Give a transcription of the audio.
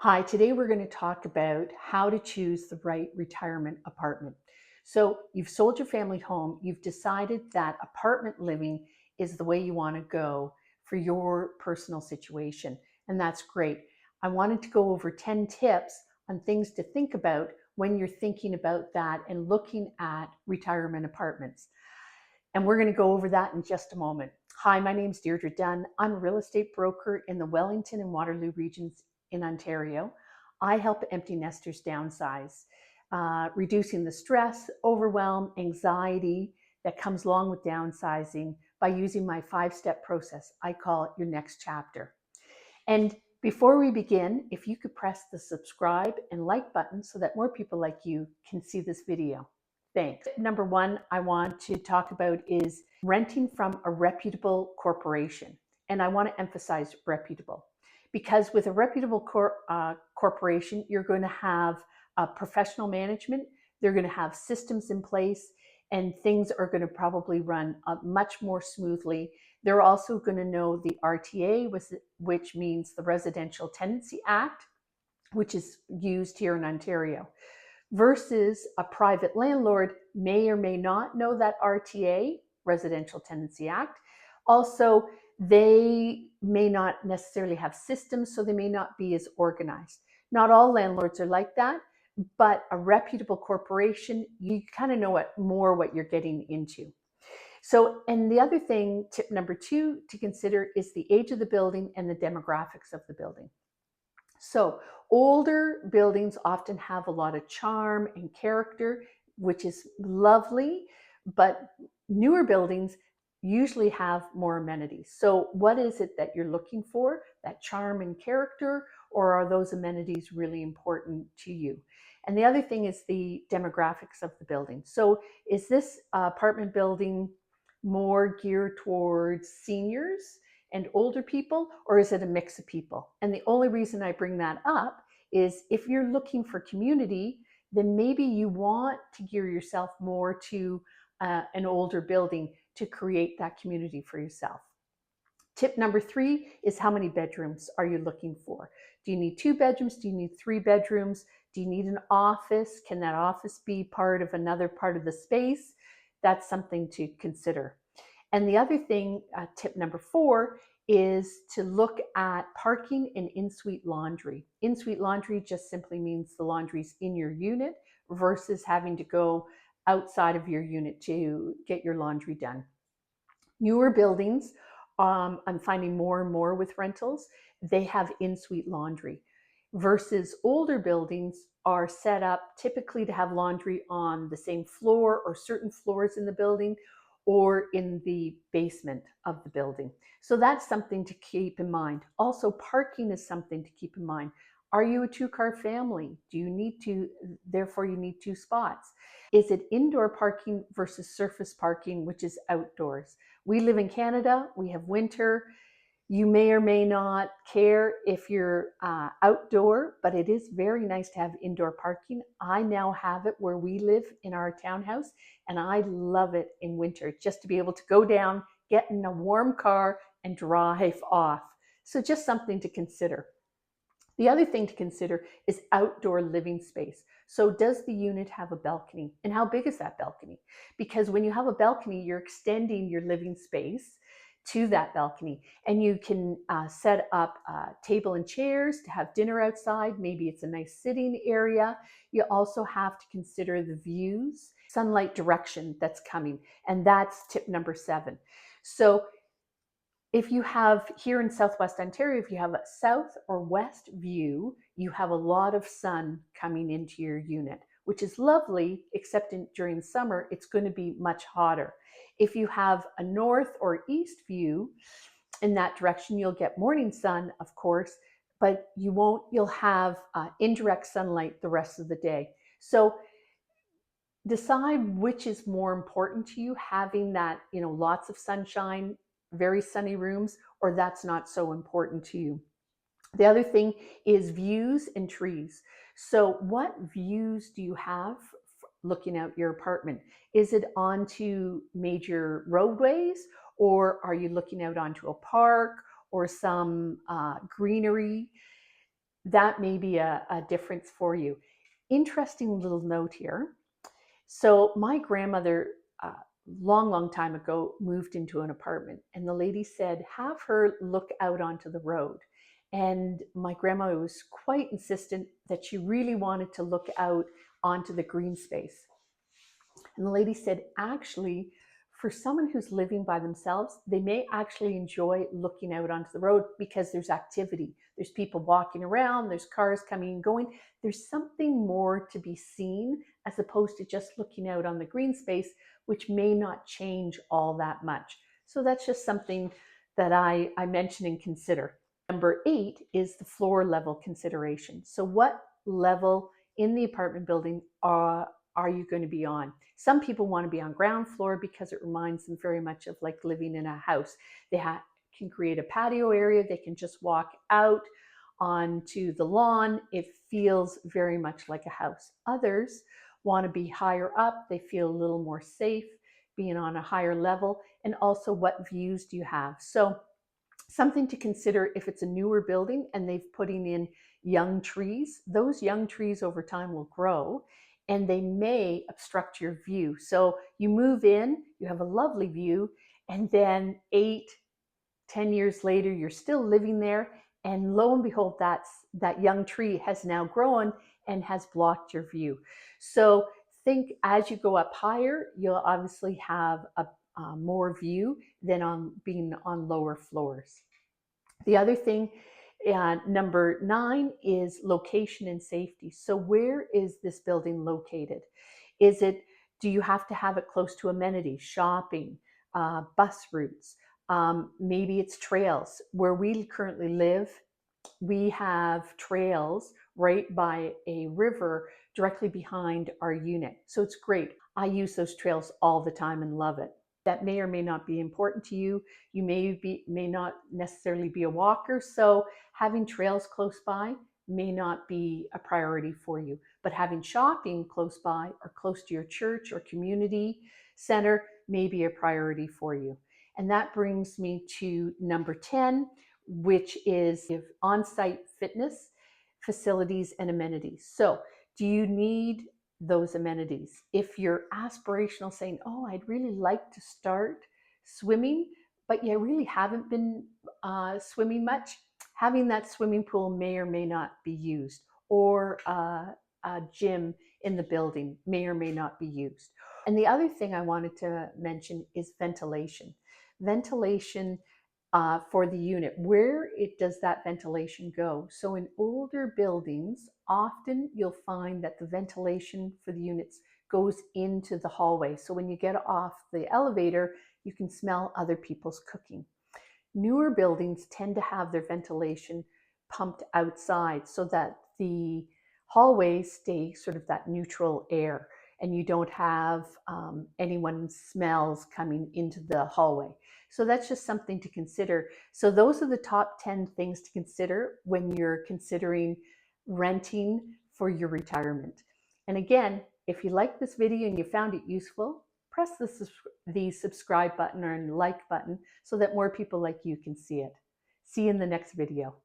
Hi, today we're going to talk about how to choose the right retirement apartment. So, you've sold your family home, you've decided that apartment living is the way you want to go for your personal situation, and that's great. I wanted to go over 10 tips on things to think about when you're thinking about that and looking at retirement apartments. And we're going to go over that in just a moment. Hi, my name's Deirdre Dunn. I'm a real estate broker in the Wellington and Waterloo regions in Ontario. I help empty nesters downsize, reducing the stress, overwhelm, anxiety that comes along with downsizing by using my 5-step process. I call it your next chapter. And before we begin, if you could press the subscribe and like button so that more people like you can see this video. Thanks. Number one, I want to talk about is renting from a reputable corporation. And I want to emphasize reputable because with a reputable corporation, you're going to have professional management, they're going to have systems in place, and things are going to probably run much more smoothly. They're also going to know the RTA, which means the Residential Tenancy Act, which is used here in Ontario, versus a private landlord may or may not know that RTA, Residential Tenancy Act. Also, they may not necessarily have systems, so they may not be as organized. Not all landlords are like that, but a reputable corporation, you kind of know what you're getting into. So, and the other thing, tip number 2 to consider is the age of the building and the demographics of the building. So, older buildings often have a lot of charm and character, which is lovely, but newer buildings usually have more amenities. So, what is it that you're looking for? That charm and character, or are those amenities really important to you? And the other thing is the demographics of the building. So, is this apartment building more geared towards seniors and older people, or is it a mix of people? And the only reason I bring that up is if you're looking for community, then maybe you want to gear yourself more to an older building to create that community for yourself. Tip number 3 is how many bedrooms are you looking for? Do you need 2 bedrooms? Do you need 3 bedrooms? Do you need an office? Can that office be part of another part of the space? That's something to consider. And the other thing, tip number 4, is to look at parking and in-suite laundry. In-suite laundry just simply means the laundry's in your unit versus having to go outside of your unit to get your laundry done. Newer buildings, I'm finding more and more with rentals, they have in-suite laundry versus older buildings are set up typically to have laundry on the same floor or certain floors in the building or in the basement of the building. So that's something to keep in mind. Also, parking is something to keep in mind. Are you a 2-car family? Do you need to, therefore you need 2 spots? Is it indoor parking versus surface parking, which is outdoors? We live in Canada, we have winter. You may or may not care if you're outdoor, but it is very nice to have indoor parking. I now have it where we live in our townhouse, and I love it in winter just to be able to go down, get in a warm car, and drive off. So just something to consider. The other thing to consider is outdoor living space. So does the unit have a balcony? And how big is that balcony? Because when you have a balcony, you're extending your living space to that balcony, and you can set up table and chairs to have dinner outside. Maybe it's a nice sitting area. You also have to consider the views, sunlight direction that's coming, and that's tip number 7. So if you have here in Southwest Ontario, if you have a south or west view, you have a lot of sun coming into your unit, which is lovely, except during summer, it's going to be much hotter. If you have a north or east view in that direction, you'll get morning sun, of course, but you'll have indirect sunlight the rest of the day. So decide which is more important to you, having that, lots of sunshine, very sunny rooms, or that's not so important to you. The other thing is views and trees. So what views do you have looking out your apartment? Is it onto major roadways, or are you looking out onto a park or some greenery? that may be a difference for you. Interesting little note here. So my grandmother, long time ago, moved into an apartment, and the lady said, have her look out onto the road. And my grandmother was quite insistent that she really wanted to look out onto the green space. And the lady said, actually, for someone who's living by themselves, they may actually enjoy looking out onto the road because there's activity. There's people walking around, there's cars coming and going. There's something more to be seen as opposed to just looking out on the green space, which may not change all that much. So that's just something that I mention and consider. Number 8 is the floor level consideration. So what level in the apartment building are you going to be on? Some people want to be on ground floor because it reminds them very much of like living in a house. They can create a patio area. They can just walk out onto the lawn. It feels very much like a house. Others want to be higher up. They feel a little more safe being on a higher level. And also, what views do you have? So something to consider if it's a newer building and they've putting in young trees. Those young trees over time will grow and they may obstruct your view. So you move in, you have a lovely view, and then 8-10 years later, you're still living there, and lo and behold, that young tree has now grown and has blocked your view. So think as you go up higher, you'll obviously have a more view than on being on lower floors. The other thing, number 9, is location and safety. So where is this building located? Do you have to have it close to amenities, shopping, bus routes? Maybe it's trails. Where we currently live, we have trails right by a river directly behind our unit. So it's great. I use those trails all the time and love it. That may or may not be important to you. You may not necessarily be a walker, so having trails close by may not be a priority for you. But having shopping close by or close to your church or community center may be a priority for you. And that brings me to number 10, which is on-site fitness, facilities, and amenities. So do you need those amenities? If you're aspirational, saying, oh, I'd really like to start swimming, but you really haven't been swimming much, having that swimming pool may or may not be used, or a gym in the building may or may not be used. And the other thing I wanted to mention is ventilation. Ventilation for the unit. Where does that ventilation go? So in older buildings, often you'll find that the ventilation for the units goes into the hallway. So when you get off the elevator, you can smell other people's cooking. Newer buildings tend to have their ventilation pumped outside so that the hallways stay sort of that neutral air and you don't have anyone's smells coming into the hallway. So that's just something to consider. So those are the top 10 things to consider when you're considering renting for your retirement. And again, if you like this video and you found it useful, press the subscribe button or like button so that more people like you can see it. See you in the next video.